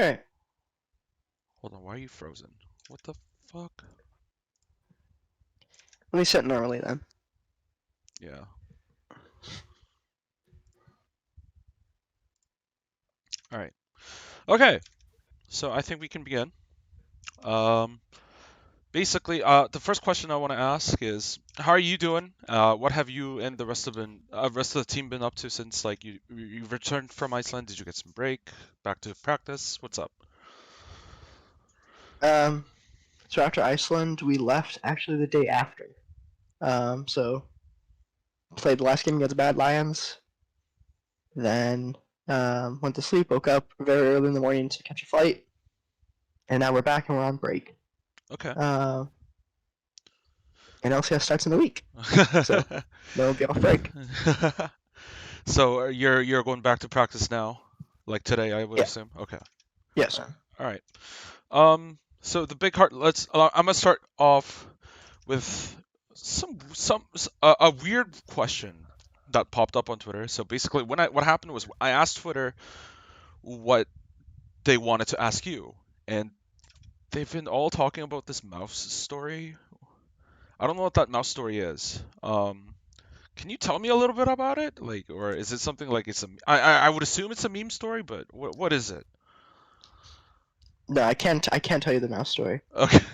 Alright. Hold on, why are you frozen? What the fuck? Let me set normally then. Yeah. Alright. Okay, so I think we can begin. Um, Basically, the first question I want to ask is, how are you doing? What have you and rest of the team been up to since like you returned from Iceland? Did you get some break? Back to practice? What's up? Um, so after Iceland, we left actually the day after. So played the last game against Bad Lions, then went to sleep, woke up very early in the morning to catch a flight, and now we're back and we're on break. Okay. Uh, and LCS starts in a week, so then we'll be off break. So you're going back to practice now, like today, I would Yeah. assume. Okay. Yes, sir. All right. So the big heart. I'm gonna start off with a weird question that popped up on Twitter. So basically, what happened was I asked Twitter what they wanted to ask you, and they've been all talking about this mouse story. I don't know what that mouse story is. Can you tell me a little bit about it? Like, or is it something like I would assume it's a meme story, but what is it? No, I can't. I can't tell you the mouse story. Okay. This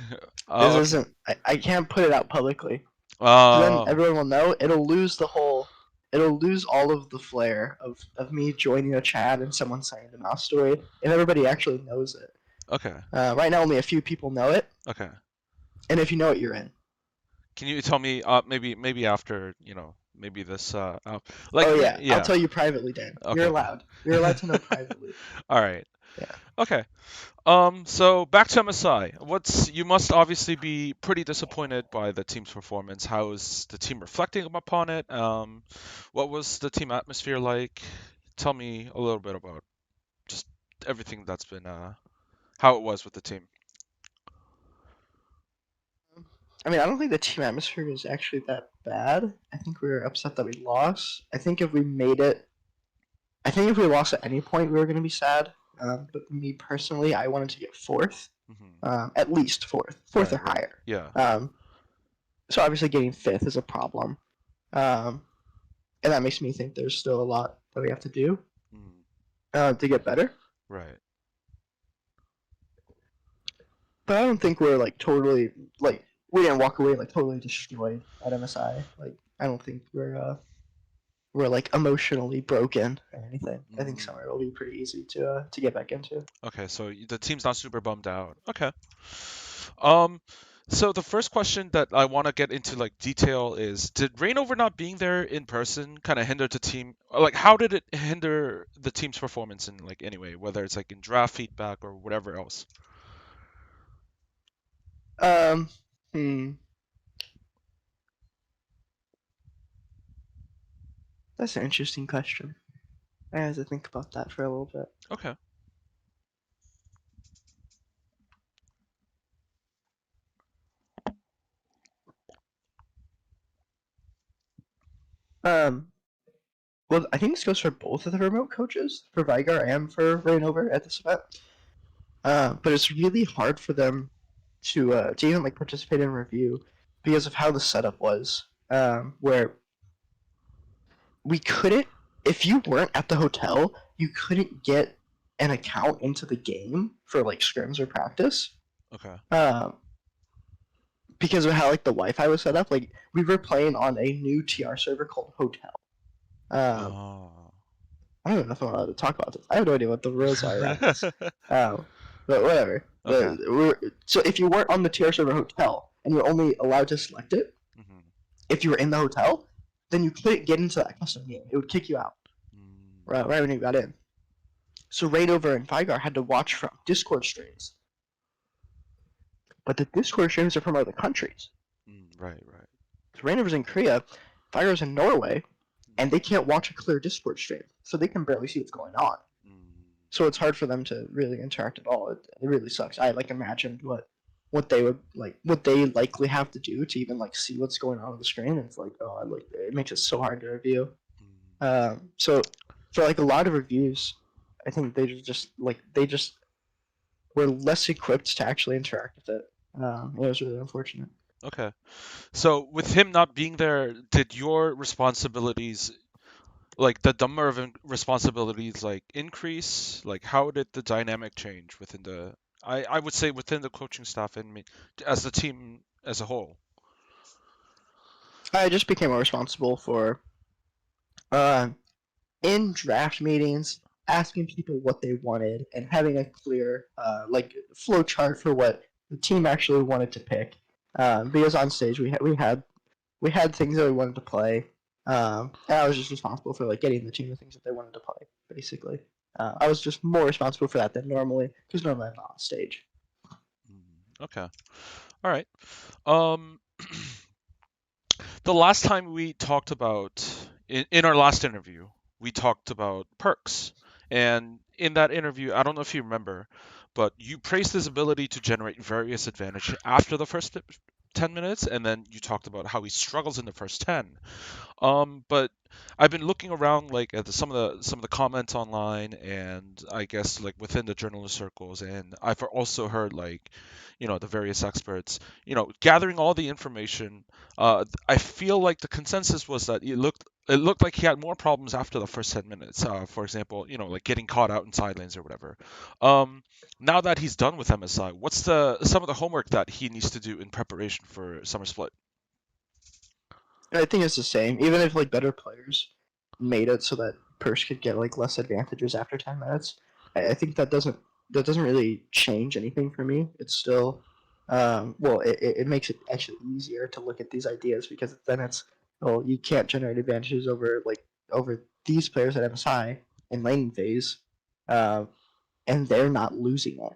Okay. isn't. I can't put it out publicly. So then Oh. everyone will know. It'll lose the whole. It'll lose all of the flair of me joining a chat and someone saying the mouse story, and everybody actually knows it. Okay. Right now, only a few people know it, Okay. and if you know it, you're in. Can you tell me maybe after, maybe this Oh like yeah, I'll yeah. tell you privately, Dan. You're Okay. allowed. You're allowed to know privately. All right. Yeah. Okay. So back to MSI. You must obviously be pretty disappointed by the team's performance. How is the team reflecting upon it? What was the team atmosphere like? Tell me a little bit about just everything that's been how it was with the team. I mean, I don't think the team atmosphere is actually that bad. I think we were upset that we lost. I think if we made it, I think if we lost at any point, we were going to be sad. But me personally, I wanted to get fourth, at least fourth or Right, right. higher. Yeah. Um, so obviously, getting fifth is a problem, um, and that makes me think there's still a lot that we have to do Mm, to get better. right. But I don't think we're like totally like we didn't walk away like totally destroyed at MSI. Like I don't think we're like emotionally broken or anything. I think Mm, summer will be pretty easy to get back into. okay, so the team's not super bummed out. Okay. Um, so the first question that I want to get into like detail is, did Reignover not being there in person kind of hinder the team? Like, how did it hinder the team's performance in like any way, whether it's like in draft feedback or whatever else? Um, hmm, that's an interesting question. I have to think about that for a little bit. Okay. Um, well, I think this goes for both of the remote coaches, for Vigar and for Reignover at this event. But it's really hard for them to even like participate in review because of how the setup was. Where we couldn't, if you weren't at the hotel, you couldn't get an account into the game for like scrims or practice. Okay. Um, because of how like the Wi-Fi was set up. Like we were playing on a new TR server called Hotel. Um, Oh. I don't know if I'm allowed to talk about this. I have no idea what the rules are around this. But whatever. Okay. So if you weren't on the TR server Hotel and you're only allowed to select it, Hmm. if you were in the hotel, then you couldn't get into that custom game. It would kick you out Mm, right when you got in. So Reignover and Vigar had to watch from Discord streams. But the Discord streams are from other countries. right, right. So Reignover's in Korea, Vigar's in Norway, and they can't watch a clear Discord stream. So they can barely see what's going on. Mm, So it's hard for them to really interact at all. It really sucks. I like imagined what they would like, what they likely have to do to even like see what's going on the screen. And it's like, oh, like it makes it so hard to review. mm, So for like a lot of reviews, I think they just were less equipped to actually interact with it. It was really unfortunate. Okay. So with him not being there, did your responsibilities, like the number of responsibilities, like increase? Like how did the dynamic change within the, I would say within the coaching staff and me, as the team as a whole? I just became more responsible for uh, in draft meetings, asking people what they wanted and having a clear like flow chart for what the team actually wanted to pick. Because on stage we had things that we wanted to play, and I was just responsible for like getting the team the things that they wanted to play. Basically, I was just more responsible for that than normally because normally I'm not on stage. Okay. All right. Um, the last time we talked about, in our last interview, we talked about perks. And in that interview, I don't know if you remember, but you praised his ability to generate various advantage after the first 10 minutes, and then you talked about how he struggles in the first 10. But I've been looking around like at some of the comments online, and I guess like within the journalist circles, and I've also heard like, the various experts, gathering all the information. I feel like the consensus was that it looked like he had more problems after the first 10 minutes. For example, like getting caught out in side lanes or whatever. Um, Now that he's done with MSI, what's the some of the homework that he needs to do in preparation for Summer Split? I think it's the same. Even if like better players made it so that Purse could get like less advantages after 10 minutes, I think that doesn't really change anything for me. It's still well, it makes it actually easier to look at these ideas because then it's well, you can't generate advantages over these players at MSI in laning phase, uh, and they're not losing it.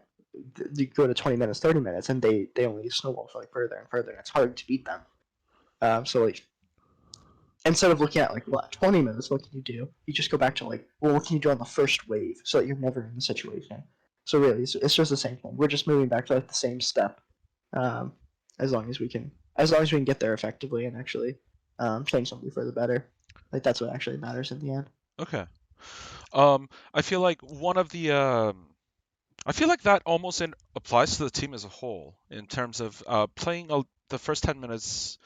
You go to 20 minutes, 30 minutes, and they only snowball for like further and further. And it's hard to beat them. So like instead of looking at like what 20 minutes, what can you do? You just go back to like, well, what can you do on the first wave so that you're never in the situation. So really, it's just the same thing. We're just moving back to like the same step, um, as long as we can get there effectively and actually change something for the better. Like that's what actually matters in the end. Okay. I feel like I feel like that almost applies to the team as a whole in terms of playing the first 10 minutes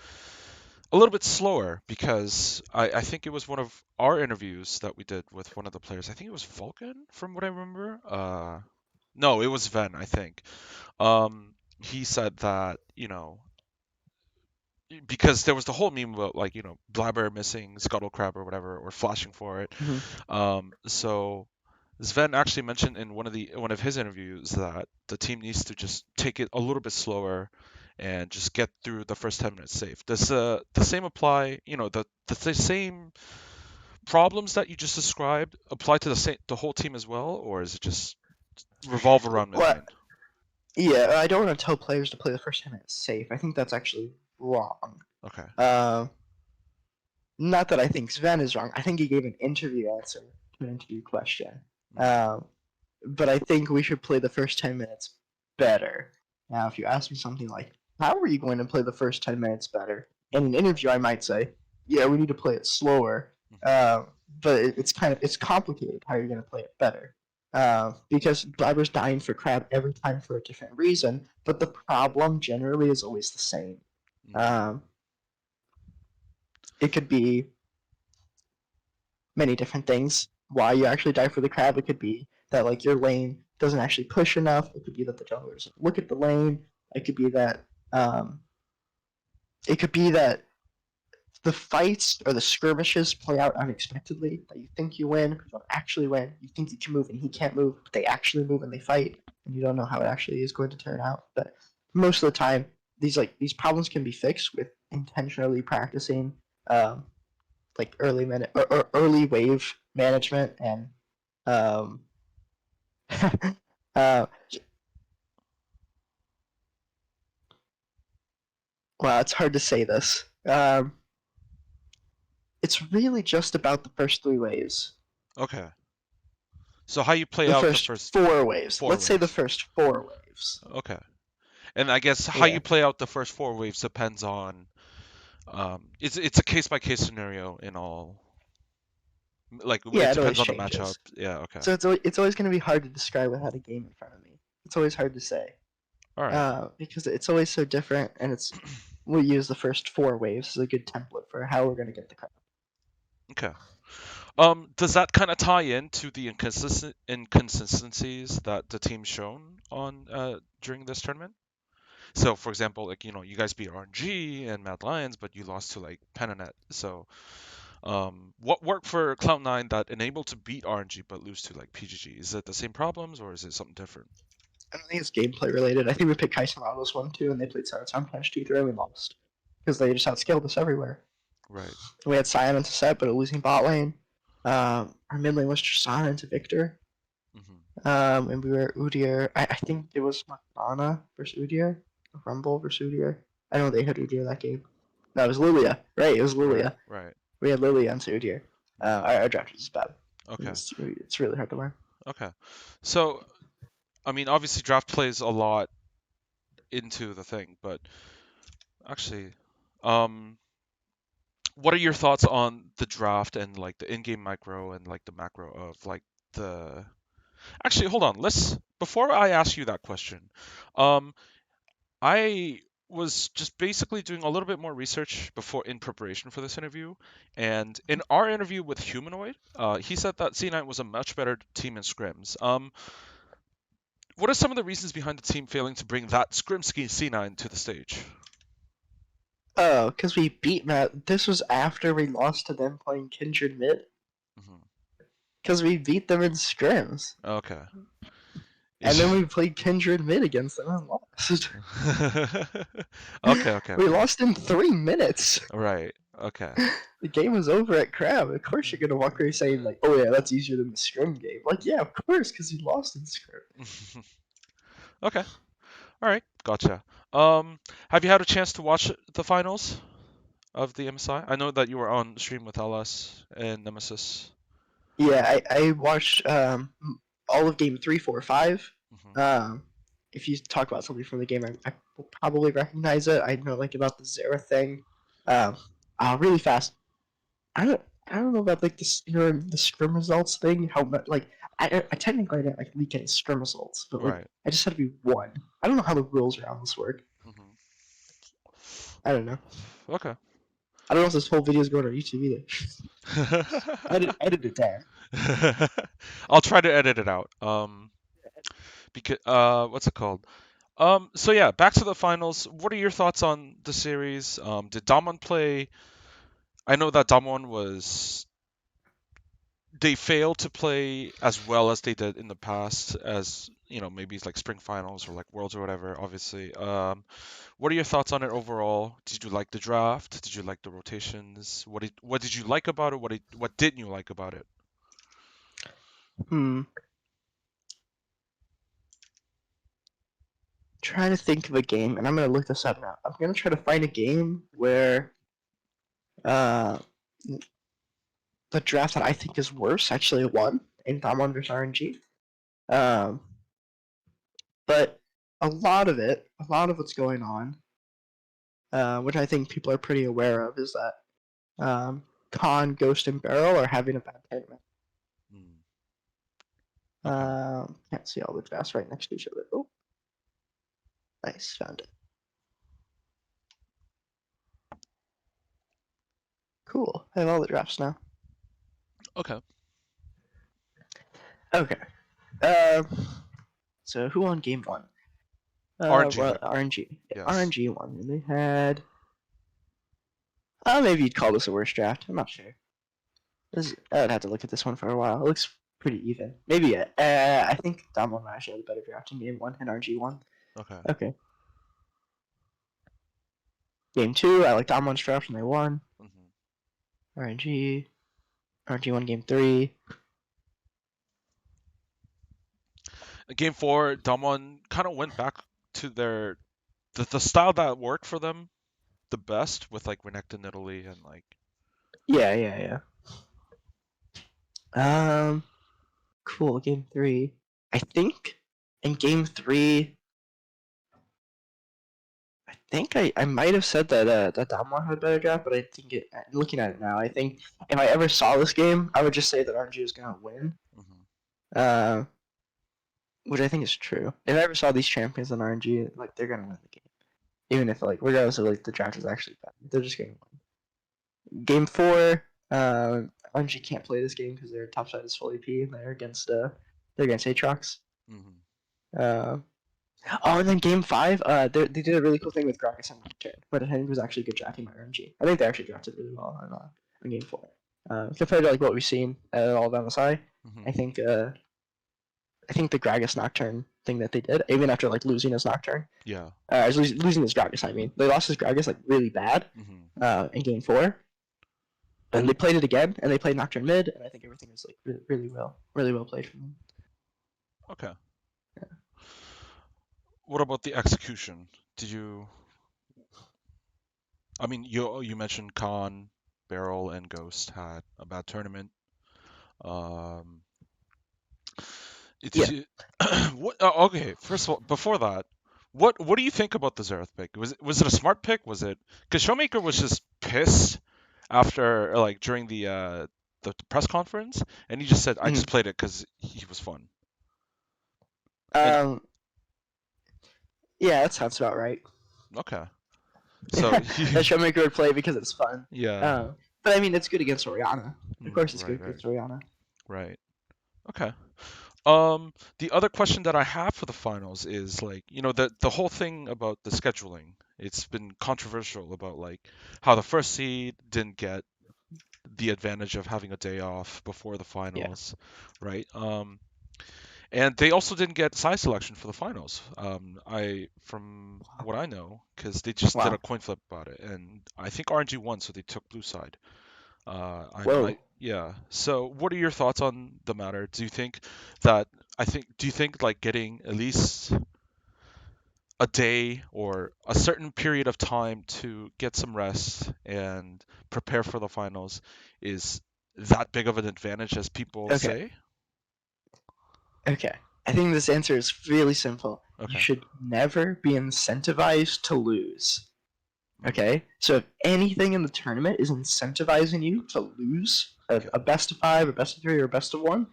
a little bit slower, because I think it was one of our interviews that we did with one of the players. I think it was Vulcan, from what I remember. No, it was Ven, I think. He said that, because there was the whole meme about like, Blaber missing scuttle crab or whatever, or flashing for it. Mm-hmm. So Sven actually mentioned in one of his interviews that the team needs to just take it a little bit slower and just get through the first 10 minutes safe. Does the same apply? The same problems that you just described apply to the whole team as well, or is it just revolve around mid Well, lane? yeah, I don't want to tell players to play the first 10 minutes safe. I think that's actually wrong. Okay. Uh, Not that I think Sven is wrong. I think he gave an interview answer to an interview question. Mm, Um, but I think we should play the first 10 minutes better. Now, if you ask me something like, how are you going to play the first 10 minutes better? In an interview, I might say, yeah, we need to play it slower. mhm, But it's complicated how you're going to play it better. Because Blaber's dying for crab every time for a different reason, but the problem generally is always the same. mm, Um, it could be many different things. Why you actually die for the crab? It could be that like your lane doesn't actually push enough. It could be that the junglers look at the lane. It could be that um, it could be that the fights or the skirmishes play out unexpectedly. That you think you win, but you don't actually win. You think you can move and he can't move, but they actually move and they fight, and you don't know how it actually is going to turn out. But most of the time, these problems can be fixed with intentionally practicing um, like early wave management and um, uh, well, it's hard to say this. It's really just about the first three waves, okay. So how you play the out the first first four waves. four Let's say the waves? first four waves. Okay. And I guess how Yeah, you play out the first four waves depends on, it's a case by case scenario in all, like it yeah, it always depends on the matchup. changes. Yeah, okay. So it's always going to be hard to describe without a game in front of me. It's always hard to say All right. because it's always so different, and we use the first 4 waves as a good template for how we're going to get the card. Okay. Does that kind of tie into the inconsistencies that the team's shown on during this tournament? So, for example, like you guys beat RNG and Mad Lions, but you lost to like Pentanet. So, what worked for Cloud9 that enabled to beat RNG but lose to like PGG? Is it the same problems or is it something different? I don't think it's gameplay related. I think we picked Kaisen Autos 1-2, and they played Sarutan Punch 2-3, and we lost because they just outscaled us everywhere. Right. We had Sion into set, but a losing bot lane. Our mid lane was Tristana into Victor. Hmm. And we were Udyr. I think it was Makana versus Udyr. Rumble versus Udyr. I know they had Udyr that game. No, it was Lilia. Right, it was Right. Lilia. Right. We had Lilia into Udyr. Our draft was bad. Okay. It's really hard to learn. Okay. So, I mean, obviously draft plays a lot into the thing, but actually, um, what are your thoughts on the draft and like the in-game micro and like the macro of like the actually hold on, let's before I ask you that question, um I was just basically doing a little bit more research before in preparation for this interview, and in our interview with Humanoid, he said that C9 was a much better team in scrims. What are some of the reasons behind the team failing to bring that scrim ski C9 to the stage? Oh, because we beat Matt. This was after we lost to them playing Kindred mid. Hmm. Because we beat them in scrims. Okay. And then we played Kindred mid against them and lost. Okay, okay, We okay. lost in 3 minutes. Right. Okay. The game was over at Crab. Of course you're gonna walk away saying like, "Oh yeah, that's easier than the scrim game." Like, yeah, of course, because you lost in scrim. Okay. All right. Gotcha. Have you had a chance to watch the finals of the MSI? I know that you were on stream with LS and Nemesis. Yeah, I watched all of game 3, 4, 5. Hmm. Um, if you talk about something from the game, I will probably recognize it. I know like about the Zera thing. Um, really fast. I don't know about like the scrim results thing. How much like I technically didn't like leak any scrim results, but like Right. I just had to be one. I don't know how the rules around this work. Hmm. I don't know. Okay. I don't know if this whole video is going on YouTube either. Edit it down. I'll try to edit it out. Because what's it called? So yeah, back to the finals. What are your thoughts on the series? Did Damwon play? I know that Damwon was they failed to play as well as they did in the past, as maybe it's like spring finals or like worlds or whatever. Obviously, what are your thoughts on it overall? Did you like the draft? Did you like the rotations? What did you like about it? What didn't you like about it? Hmm. Trying to think of a game, and I'm gonna look this up now. I'm gonna try to find a game where uh the draft that I think is worse actually won in Damwon vs RNG. Um, but a lot of what's going on, which I think people are pretty aware of, is that Khan, Ghost, and Barrel are having a bad tournament. Hmm. Okay. Can't see all the drafts right next to each other. Oh, nice, found it. Cool. I have all the drafts now. Okay. Okay. Um, so who won game one? RNG win. RNG. Yeah, Yes. RNG won, and they had. Maybe you'd call this a worse draft. I'm not sure. I'd have to look at this one for a while. It looks pretty even. Maybe yeah. I think Damwon actually had a better draft in game one, and RNG won. Okay. Okay. Game two, I like Damwon's draft, and they won. Hmm. RNG. RNG won game three. Game four, Damwon kind of went back to the style that worked for them the best with like Renekton Italy and like. Yeah, yeah, yeah. Cool. Game three. I think in game three, I might have said that Damwon had a better draft, but I think looking at it now, I think if I ever saw this game, I would just say that RNG was gonna win. Hmm. Uh, which I think is true. If I ever saw these champions in RNG, like they're gonna win the game, even if like regardless of like the draft is actually bad, they're just gonna win. Game 4, RNG can't play this game because their top side is full AP and they're against Aatrox. Mm-hmm. Uh, oh, and then game 5, they did a really cool thing with Gragas and Nocturne, but I think it was actually good drafting by RNG. I think they actually drafted really well on game 4. Compared to like what we've seen all down the side, Mm-hmm. I think the Gragas Nocturne thing that they did, even after like losing his Nocturne, Yeah. losing his Gragas. I mean, they lost his Gragas like really bad Mm-hmm. in game 4, and they played it again, and they played Nocturne mid, and I think everything was like really well played from them. Okay. What about the execution? Did you? I mean, you mentioned Khan, Beryl, and Ghost had a bad tournament. Um, Yeah. Did what? Okay, first of all, before that, what do you think about the Xerath pick? Was it a smart pick? Was it because Showmaker was just pissed after like during the press conference, and he just said, "I Mm-hmm. just played it because he was fun." And Um, yeah, that sounds about right. okay, so That he, Showmaker would play because it's fun. yeah, Uh, but I mean, it's good against Oriana. Of course, it's good right, right, against Oriana. right. Okay. The other question that I have for the finals is like, the whole thing about the scheduling. It's been controversial about like how the first seed didn't get the advantage of having a day off before the Yeah. finals, right? And they also didn't get side selection for the finals. From what I know, because they just did a Wow. coin flip about it, and I think RNG won, so they took blue side. Whoa. Yeah. So, what are your thoughts on the matter? That, do you think like getting at least a day or a certain period of time to get some rest and prepare for the finals is that big of an advantage as people Okay. say? Okay. I think this answer is really simple. You Okay. should never be incentivized to lose. Mm, Okay? So if anything in the tournament is incentivizing you to lose yeah. a best of 5, a best of 3, or a best of 1,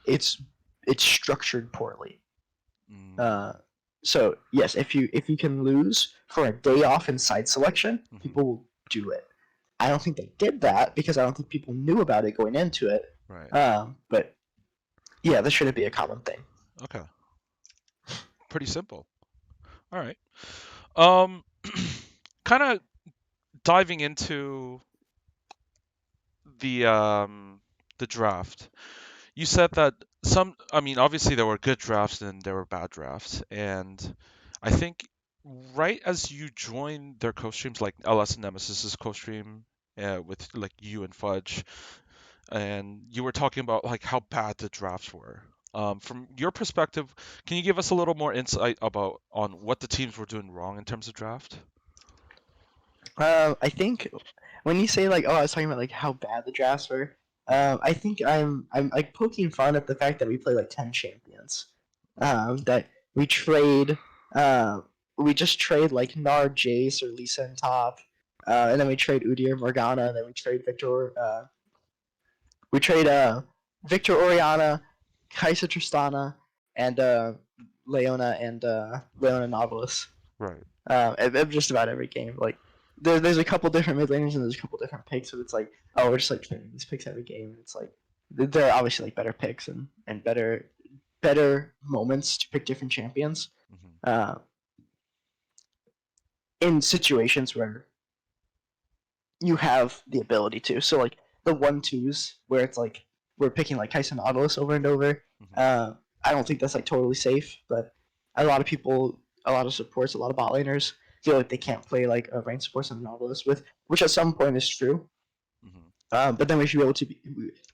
it's it's structured poorly. Mm, Uh, so yes, if you can lose for a day off in side selection, hmm. people will do it. I don't think they did that because I don't think people knew about it going into it. Right. But yeah, this shouldn't be a common thing. Okay. Pretty simple. All right. Um, kind of diving into the um the draft. You said that I mean, obviously there were good drafts and there were bad drafts, and I think right as you joined their co-streams, like LS and Nemesis's co-stream, with like you and Fudge, and you were talking about like how bad the drafts were. From your perspective, can you give us a little more insight about on what the teams were doing wrong in terms of draft? I think when you say like, oh, I was talking about like how bad the drafts were. Hmm. I think I'm like poking fun at the fact that we play like 10 champions. That we trade. We just trade like Nard, Jace, or Lisa in top, and then we trade Udi or Morgana, and then we trade Victor. We trade Victor Oriana, Kaisa Tristana, and Leona Leona Novelist. Right. Of just about every game. Like there's a couple different mid laners and there's a couple different picks, so it's like, oh, we're just like trading these picks every game. And it's like there are obviously like better picks and better moments to pick different champions. Hmm. Uh, in situations where you have the ability to. So like the 1-2s where it's like we're picking like Tyson Nautilus over and over. Hmm. Uh, I don't think that's like totally safe, but a lot of people, a lot of supports, a lot of bot laners feel like they can't play like a rank supports on Nautilus with, which at some point is true. Hmm. But then we should be able to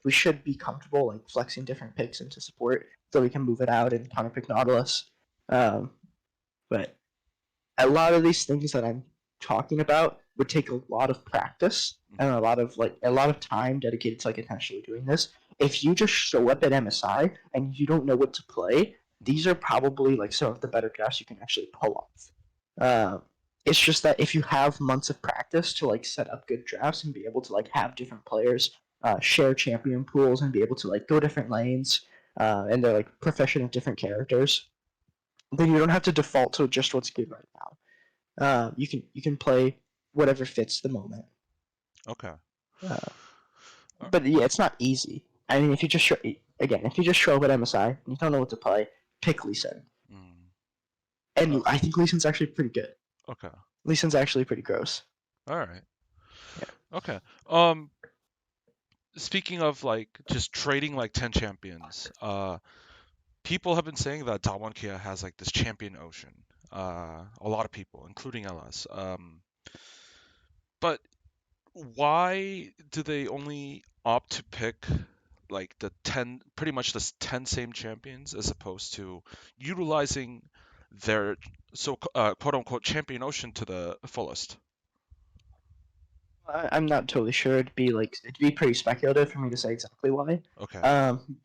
we should be comfortable like flexing different picks into support so we can move it out and counter pick Nautilus. Um, but a lot of these things that I'm talking about would take a lot of practice and Hmm. a lot of time dedicated to like intentionally doing this. If you just show up at MSI and you don't know what to play, Hmm. these are probably like some of the better drafts you can actually pull off. Uh, it's just that if you have months of practice to like set up good drafts and be able to like have different players share champion pools and be able to like go different lanes, and they're like proficient at different characters, then you don't have to default to just what's good right now. You can play whatever fits the moment. Okay. Uh, but yeah, it's not easy. I mean, if you just show up at MSI and you don't know what to play, pick Lee Sin. Mm. And I think Lee Sin's actually pretty good. Okay. Lee Sin's actually pretty gross. All right. Yeah. Okay. Speaking of like just trading like 10 champions, people have been saying that Dawan Kia has like this champion ocean. A lot of people, including LS. But why do they only opt to pick like the 10, pretty much the 10 same champions as opposed to utilizing their quote unquote champion ocean to the fullest? I'm not totally sure. It'd be pretty speculative for me to say exactly why. Okay.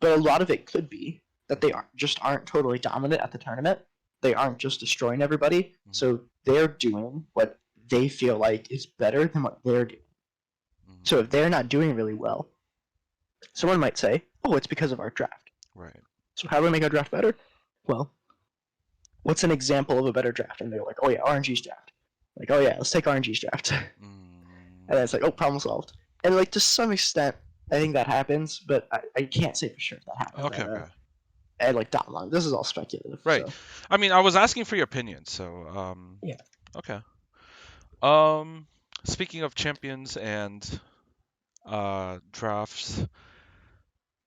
But a lot of it could be that they Mhm, aren't totally dominant at the tournament. They aren't just destroying everybody. mhm, So they're doing what they feel like is better than what they're doing. mhm. So if they're not doing really well, someone might say, "Oh, it's because of our draft." Right. So how do we make our draft better? Well, what's an example of a better draft? And they're like, "Oh yeah, RNG's draft." Like, "Oh yeah, let's take RNG's draft." And then it's like, oh, problem solved. And like to some extent, I think that happens, but I can't say for sure if that happens Okay, okay. at like Dawnline. This is all speculative. Right. So I mean, I was asking for your opinion, so yeah. okay. Um, Speaking of champions and drafts,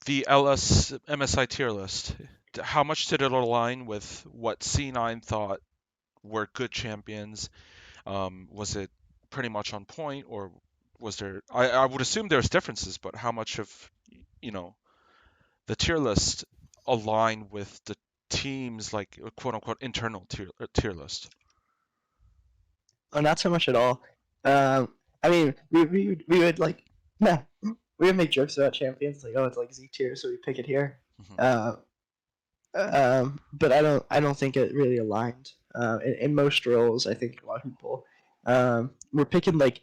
the LS MSI tier list, how much did it align with what C9 thought were good champions? Was it pretty much on point, or was there? I would assume there's differences, but how much of you know the tier list align with the team's like quote unquote internal tier list? Oh, not so much at all. I mean, we would like, yeah, we would make jokes about champions like, oh, it's like Z tier, so we pick it here. Hmm. Uh, but I don't think it really aligned. In most roles, I think a lot of people were picking like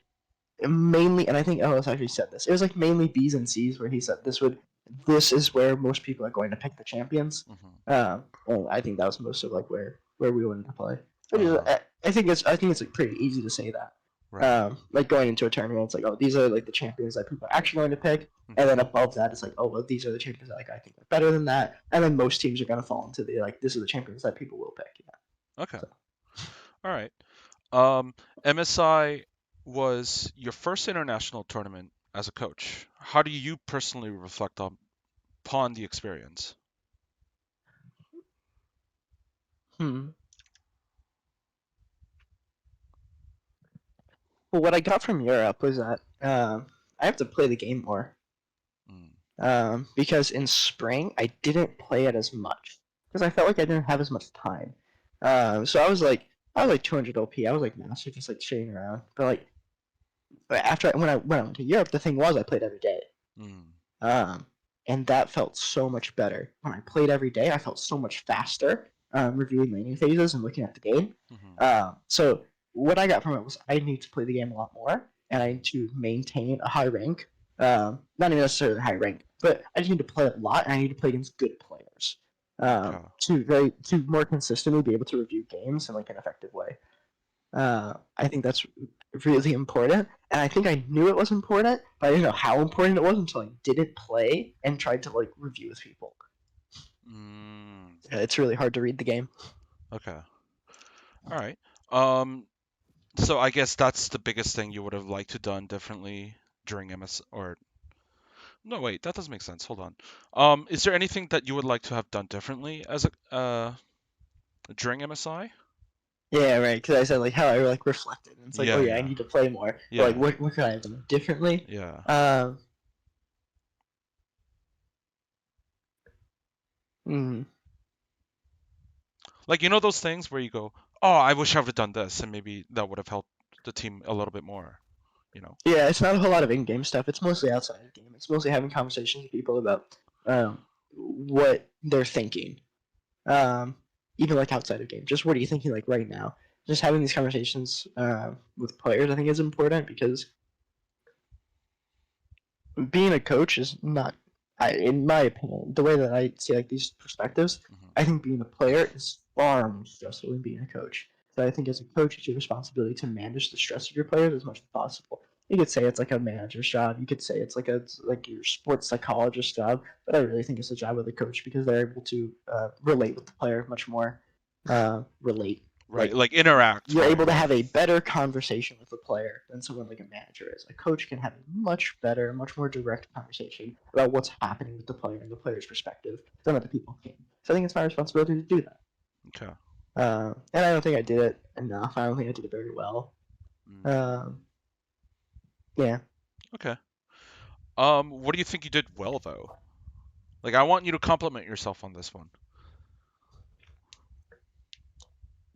mainly, and I think Ellis actually said this. It was like mainly B's and C's where he said this is where most people are going to pick the champions. Hmm. And I think that was most of like where we wanted to play. Uh-huh. I think it's like pretty easy to say that. Right. Like going into a tournament, it's like, oh, these are like the champions that people are actually going to pick, and Hmm. then above that, it's like, oh, well, these are the champions that like I think are better than that, and then most teams are going to fall into the like this are the champions that people will pick. Yeah. Okay. So. All right. Um, MSI was your first international tournament as a coach. How do you personally reflect upon the experience? Hmm. Well, what I got from Europe was that I have to play the game more. Mm. Because in spring I didn't play it as much because I felt like I didn't have as much time. So I was like 200 OP. I was like master, just like shitting around. But after when I went to Europe, the thing was I played every day. Mm. Um, and that felt so much better. When I played every day, I felt so much faster reviewing laning phases and looking at the game. Hmm. So what I got from it was I need to play the game a lot more, and I need to maintain a high rank. Not even necessarily high rank, but I just need to play a lot, and I need to play against good players Okay. to more consistently be able to review games in like an effective way. I think that's really important, and I think I knew it was important, but I didn't know how important it was until I didn't play and tried to like review with people. Mm. It's really hard to read the game. Okay. All right. Um, so I guess that's the biggest thing you would have liked to done differently during MS or no, wait, that doesn't make sense. Hold on. Is there anything that you would like to have done differently as a during MSI? Yeah, right. Because I said like how I like reflected, and it's like, oh Yeah, yeah, I yeah, need to play more. But like, yeah, what could I have done differently? yeah. Um, mm, Like those things where you go, "Oh, I wish I would have done this," and maybe that would have helped the team a little bit more. You know? yeah, it's not a whole lot of in-game stuff. It's mostly outside of the game. It's mostly having conversations with people about what they're thinking. Um, Even like outside of game, just what are you thinking like right now? Just having these conversations with players, I think, is important because being a coach is not. in my opinion, the way that I see like these perspectives, Hmm. I think being a player is far more stressful than being a coach. So I think as a coach, it's your responsibility to manage the stress of your players as much as possible. You could say it's like a manager's job. You could say it's like your sports psychologist's job. But I really think it's a job of the coach because they're able to relate with the player much more. Relate Right, like like interact, you're right, able to right. have a better conversation with a player than someone like a manager is. A coach can have a much better, much more direct conversation about what's happening with the player and the player's perspective than other people can. So I think it's my responsibility to do that. Okay. And I don't think I did it enough. I don't think I did it very well. Mm, Um, yeah. okay. What do you think you did well though? Like, I want you to compliment yourself on this one.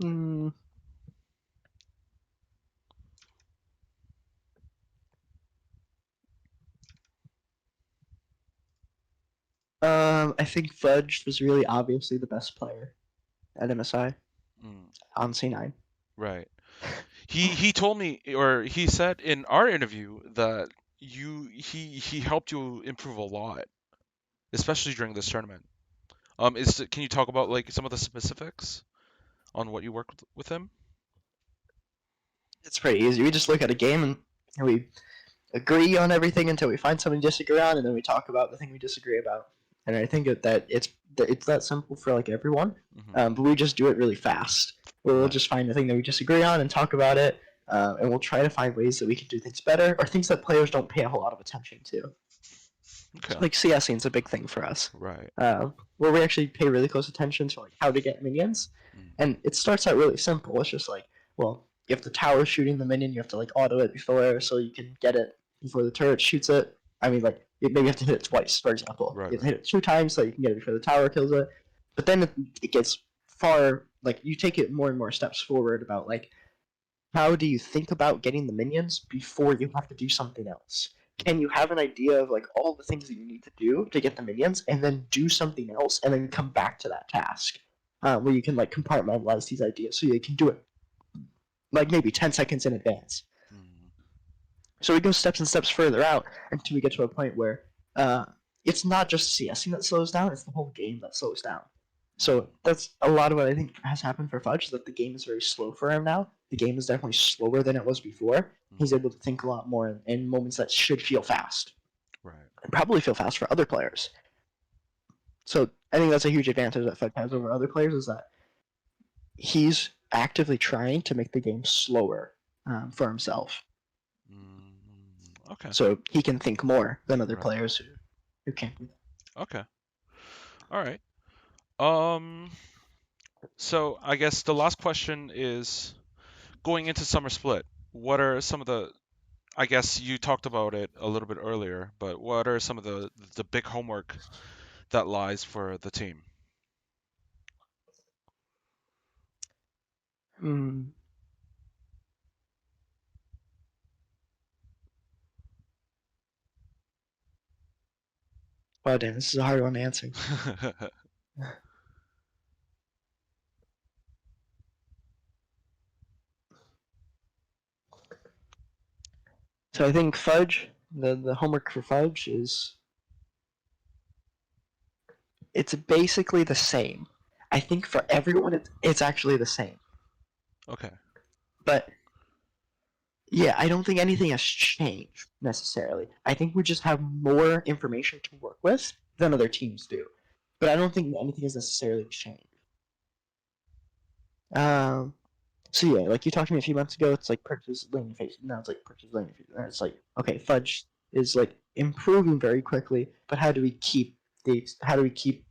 Mm, I think Fudge was really obviously the best player at MSI Mm, on C9. right. He told me, or he said in our interview that he helped you improve a lot, especially during this tournament. Can you talk about like some of the specifics on what you worked with him? It's pretty easy. We just look at a game and we agree on everything until we find something to disagree on, and then we talk about the thing we disagree about. And I think that it's that simple for like everyone, Hmm. but we just do it really fast. We'll Right. just find the thing that we disagree on and talk about it, and we'll try to find ways that we can do things better or things that players don't pay a whole lot of attention to. So Okay. like CSing is a big thing for us, Right. where we actually pay really close attention to like how to get minions, Mm. and it starts out really simple. It's just like, well, if the tower's shooting the minion, you have to like auto it before so you can get it before the turret shoots it. I mean, like maybe you have to hit it twice, for example. Right. You have to Right. hit it 2 times so you can get it before the tower kills it. But then it gets far like you take it more and more steps forward about like how do you think about getting the minions before you have to do something else? Can Mhm. you have an idea of like all the things that you need to do to get the minions, and then do something else, and then come back to that task, where you can like compartmentalize these ideas so you can do it like maybe 10 seconds in advance. Mm. So we go steps and steps further out until we get to a point where uh, it's not just CSing that slows down; it's the whole game that slows down. So Mm. that's a lot of what I think has happened for Fudge. Is that the game is very slow for him now. The game is definitely slower than it was before. He's Mhm. able to think a lot more in moments that should feel fast, Right. and probably feel fast for other players. So I think that's a huge advantage that Fudge has over other players. Is that he's actively trying to make the game slower for himself, Okay. so he can think more than other Right. players who can't do that. Okay. All right. Um. So I guess the last question is going into summer split. What are some of the? I guess you talked about it a little bit earlier, but what are some of the big homework that lies for the team? Mm. Wow, damn, this is a hard one to answer. So I think Fudge, the homework for Fudge is it's basically the same. I think for everyone it's actually the same. Okay. But yeah, I don't think anything has changed necessarily. I think we just have more information to work with than other teams do. But I don't think anything has necessarily changed. Um, so yeah, like you talked to me a few months ago, it's like purchase lane face. Now it's like purchase lane face. And it's like okay, Fudge is like improving very quickly, but how do we keep the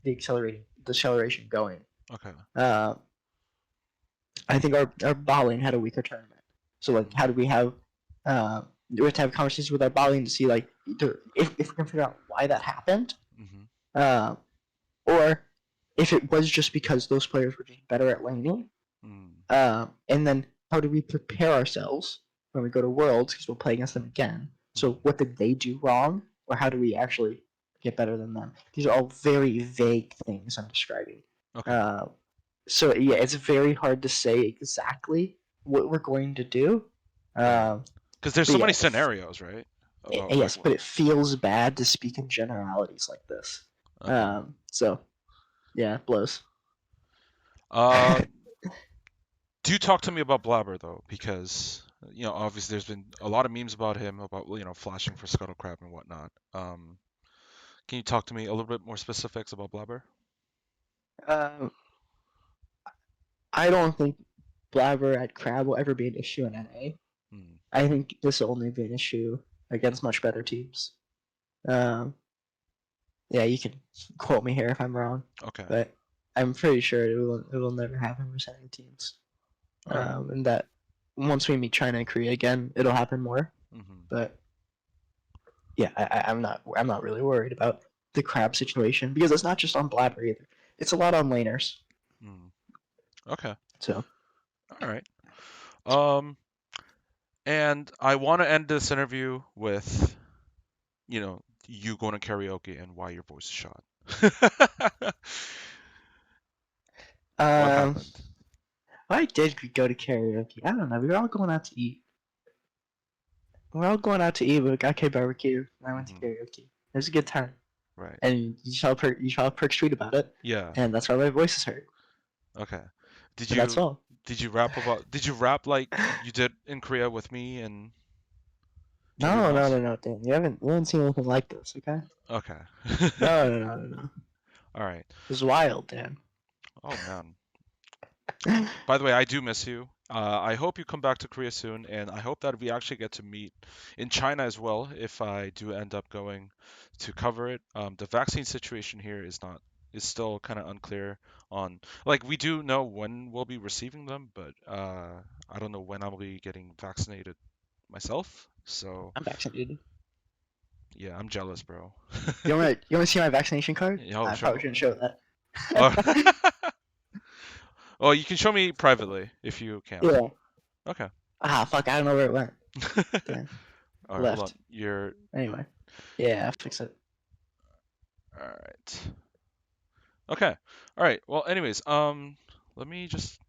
acceleration going? Okay. Uh, I think our Bowling had a weaker tournament. So like, how do Mm. we have to have conversations with our Bowling to see like either if we can figure out why that happened, Mhm. uh, or if it was just because those players were just better at laning. Mm. And then how do we prepare ourselves when we go to Worlds because we'll play against them again? So Mhm. what did they do wrong, or how do we actually get better than them? These are all very vague things I'm describing. Okay. Uh, so yeah, it's very hard to say exactly what we're going to do. Right. Uh, Because there's but so many yeah, scenarios, right? about like Yes, what? but it feels bad to speak in generalities like this. Uh-huh. So yeah, it blows. Um, do talk to me about Blaber though, because obviously there's been a lot of memes about him, about flashing for scuttle crab and whatnot. Can you talk to me a little bit more specifics about Blaber? um, I don't think Blaber at Crab will ever be an issue in NA. Hmm. I think this will only be an issue against much better teams. Um, yeah, you can quote me here if I'm wrong, Okay. but I'm pretty sure it will never happen for any teams. All right. And that once we meet China and Korea again, it'll happen more. Mm-hmm. But yeah, I'm not really worried about the Crab situation because it's not just on Blabber either. It's a lot on laners. Mm. Okay. So All right. Um, and I want to end this interview with, you going to karaoke and why your voice is shot. What um, happened? I did go to karaoke. I don't know. We were all going out to eat. We were all going out to eat. We got K barbecue. And I went to Hmm. karaoke. It was a good time. Right. And you saw Perk's tweet about it, Yeah. and that's why my voice is heard. Okay. Did But that's you all. did you rap like you did in Korea with me and Junior No, no, Mouse? no, no, Dan. You haven't seen anything like this, okay? Okay. No, no, no, no, no. All right. It was wild, Dan. Oh man. By the way, I do miss you. I hope you come back to Korea soon, and I hope that we actually get to meet in China as well if I do end up going to cover it. The vaccine situation here is still kind of unclear on like we do know when we'll be receiving them, but I don't know when I'll be getting vaccinated myself. So I'm vaccinated. yeah, I'm jealous, bro. You want to see my vaccination card? Yeah, oh, I probably sure. shouldn't show Oh, that. well, you can show me privately if you can. Yeah. Okay. Ah, fuck. I don't know where it went. Damn. All right, hold on. Left. You're Anyway. Yeah, I'll fix it. all right. Okay. All right. Well, anyways, let me just